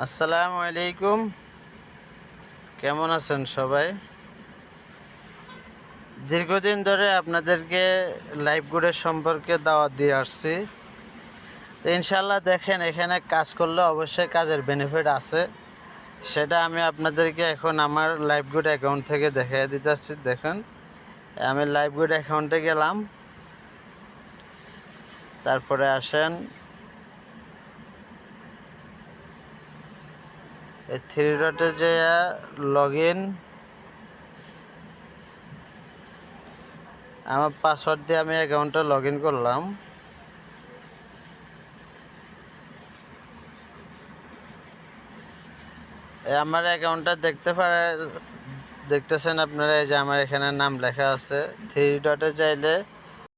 আসসালামু আলাইকুম। কেমন আছেন সবাই? দীর্ঘদিন ধরে আপনাদেরকে লাইফ গুডের সম্পর্কে দাওয়াত দিয়ে আসছি। তো ইনশাল্লাহ দেখেন, এখানে কাজ করলে অবশ্যই কাজের বেনিফিট আছে। সেটা আমি আপনাদেরকে এখন আমার লাইফ গুড অ্যাকাউন্ট থেকে দেখিয়ে দিতেছি। দেখেন, আমি লাইফ গুড অ্যাকাউন্টে গেলাম। তারপরে আসেন এই থ্রি ডটে যে লগ ইন, আমার পাসওয়ার্ড দিয়ে আমি অ্যাকাউন্টে লগ ইন করলাম। আমার অ্যাকাউন্টটা দেখতেছেন আপনারা, এই যে আমার এখানে নাম লেখা আছে। থ্রি ডটে চাইলে